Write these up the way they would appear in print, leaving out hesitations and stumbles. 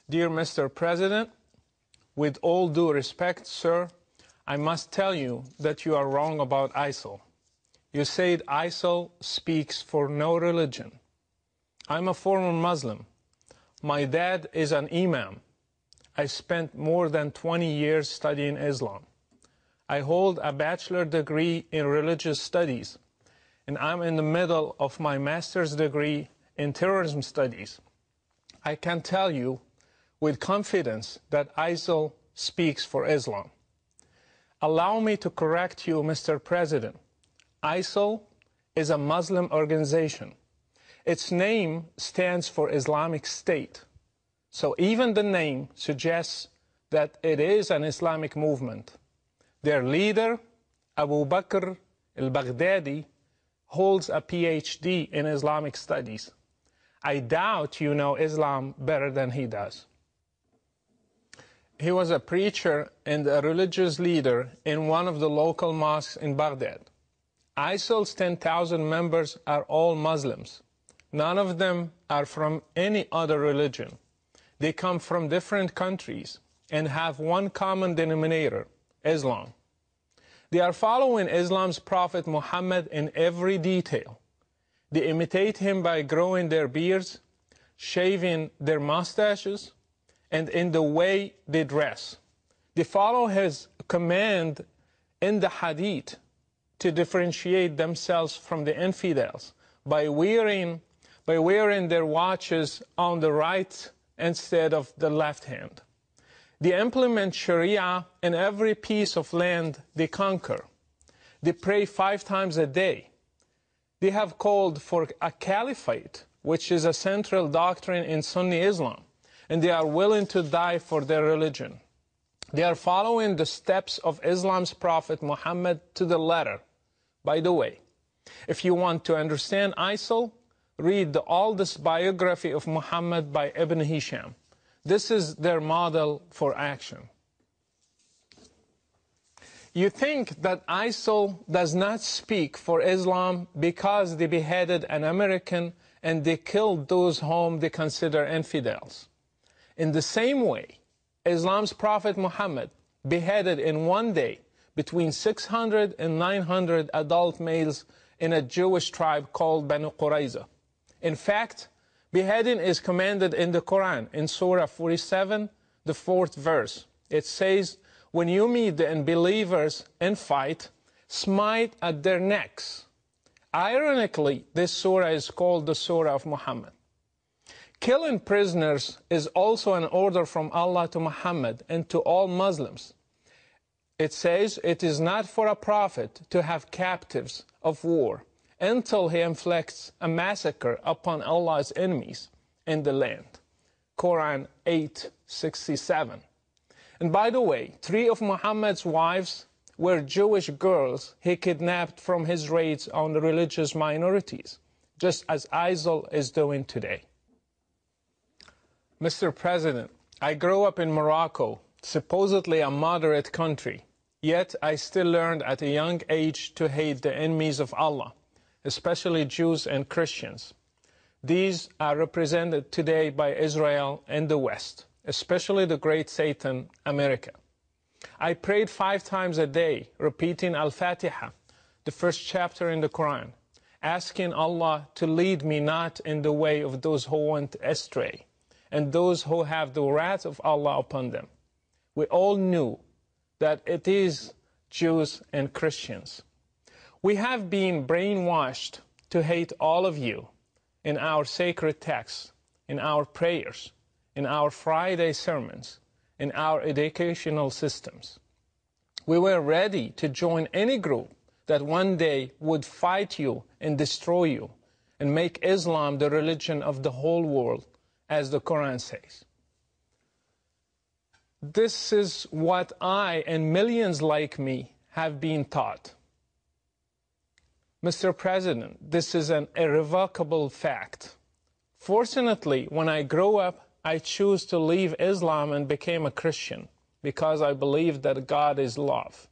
Dear Mr. President, with all due respect, sir, I must tell you that you are wrong about ISIL. You said ISIL speaks for no religion. I'm a former Muslim. My dad is an imam. I spent more than 20 years studying Islam. I hold a bachelor's degree in religious studies, and I'm in the middle of my master's degree in terrorism studies. I can tell you with confidence that ISIL speaks for Islam. Allow me to correct you, Mr. President. ISIL is a Muslim organization. Its name stands for Islamic State. So even the name suggests that it is an Islamic movement. Their leader, Abu Bakr al-Baghdadi, holds a PhD in Islamic studies. I doubt you know Islam better than he does. He was a preacher and a religious leader in one of the local mosques in Baghdad. ISIL's 10,000 members are all Muslims. None of them are from any other religion. They come from different countries and have one common denominator, Islam. They are following Islam's Prophet Muhammad in every detail. They imitate him by growing their beards, shaving their mustaches, and in the way they dress. They follow his command in the hadith to differentiate themselves from the infidels by wearing their watches on the right instead of the left hand. They implement Sharia in every piece of land they conquer. They pray 5 times a day. They have called for a caliphate, which is a central doctrine in Sunni Islam, and they are willing to die for their religion. They are following the steps of Islam's Prophet Muhammad to the letter. By the way, if you want to understand ISIL, read the oldest biography of Muhammad by Ibn Hisham. This is their model for action. You think that ISIL does not speak for Islam because they beheaded an American and they killed those whom they consider infidels. In the same way, Islam's Prophet Muhammad beheaded in one day between 600 and 900 adult males in a Jewish tribe called Banu Qurayza. In fact, beheading is commanded in the Quran, in Surah 47, the 4th verse. It says, when you meet the unbelievers in fight, smite at their necks. Ironically, this surah is called the Surah of Muhammad. Killing prisoners is also an order from Allah to Muhammad and to all Muslims. It says it is not for a prophet to have captives of war until he inflicts a massacre upon Allah's enemies in the land. Quran 8:67. And by the way, 3 of Muhammad's wives were Jewish girls he kidnapped from his raids on the religious minorities, just as ISIL is doing today. Mr. President, I grew up in Morocco, supposedly a moderate country, yet I still learned at a young age to hate the enemies of Allah, especially Jews and Christians. These are represented today by Israel and the West, especially the great Satan, America. I prayed 5 times a day, repeating Al-Fatiha, the first chapter in the Quran, asking Allah to lead me not in the way of those who went astray, and those who have the wrath of Allah upon them. We all knew that it is Jews and Christians. We have been brainwashed to hate all of you in our sacred texts, in our prayers, in our Friday sermons, in our educational systems. We were ready to join any group that one day would fight you and destroy you and make Islam the religion of the whole world, as the Quran says. This is what I and millions like me have been taught. Mr. President, this is an irrevocable fact. Fortunately, when I grew up, I chose to leave Islam and became a Christian because I believed that God is love.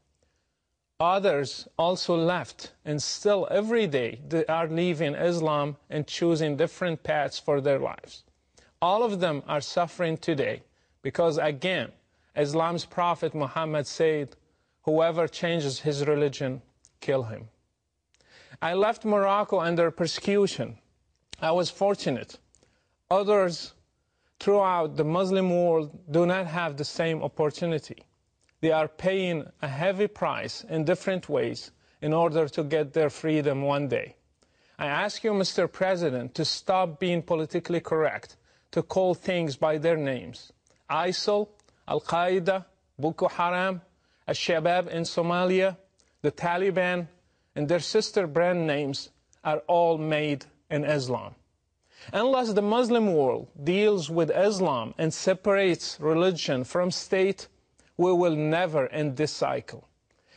Others also left, and still every day they are leaving Islam and choosing different paths for their lives. All of them are suffering today because, again, Islam's Prophet Muhammad said, whoever changes his religion, kill him. I left Morocco under persecution. I was fortunate. Others throughout the Muslim world do not have the same opportunity. They are paying a heavy price in different ways in order to get their freedom one day. I ask you, Mr. President, to stop being politically correct, to call things by their names. ISIL, Al-Qaeda, Boko Haram, Al-Shabaab in Somalia, the Taliban, and their sister brand names are all made in Islam. Unless the Muslim world deals with Islam and separates religion from state, we will never end this cycle.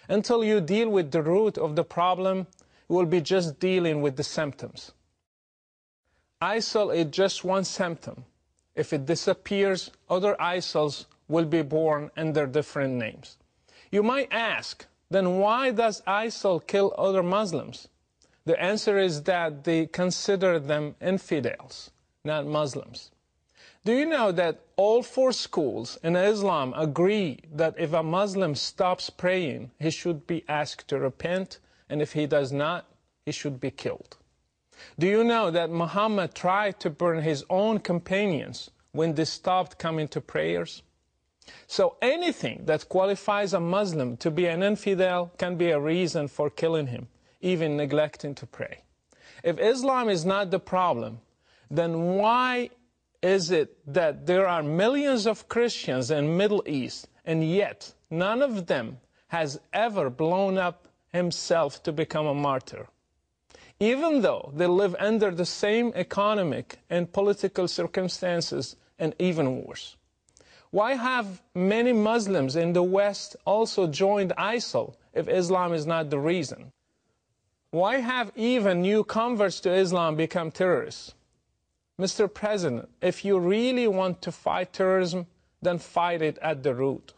Until you deal with the root of the problem, you will be just dealing with the symptoms. ISIL is just one symptom. If it disappears, other ISILs will be born under different names. You might ask, then why does ISIL kill other Muslims? The answer is that they consider them infidels, not Muslims. Do you know that all 4 schools in Islam agree that if a Muslim stops praying, he should be asked to repent, and if he does not, he should be killed? Do you know that Muhammad tried to burn his own companions when they stopped coming to prayers? So anything that qualifies a Muslim to be an infidel can be a reason for killing him, even neglecting to pray. If Islam is not the problem, then why is it that there are millions of Christians in the Middle East, and yet none of them has ever blown up himself to become a martyr? Even though they live under the same economic and political circumstances, and even worse. Why have many Muslims in the West also joined ISIL if Islam is not the reason? Why have even new converts to Islam become terrorists? Mr. President, if you really want to fight terrorism, then fight it at the root.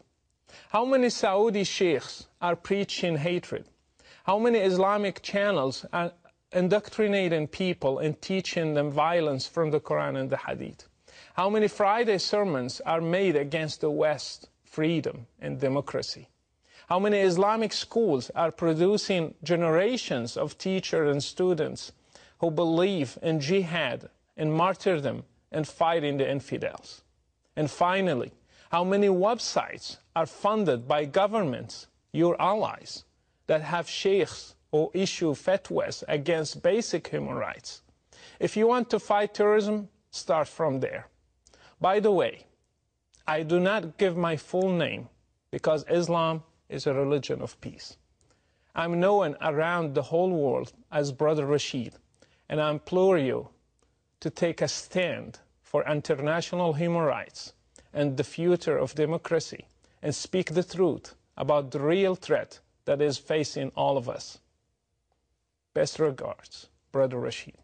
How many Saudi sheikhs are preaching hatred? How many Islamic channels are indoctrinating people and teaching them violence from the Quran and the Hadith? How many Friday sermons are made against the West, freedom and democracy? How many Islamic schools are producing generations of teachers and students who believe in jihad and martyrdom and fighting the infidels? And finally, how many websites are funded by governments, your allies, that have sheikhs who issue fatwas against basic human rights? If you want to fight terrorism, start from there. By the way, I do not give my full name because Islam is a religion of peace. I'm known around the whole world as Brother Rashid, and I implore you to take a stand for international human rights and the future of democracy and speak the truth about the real threat that is facing all of us. Best regards, Brother Rashid.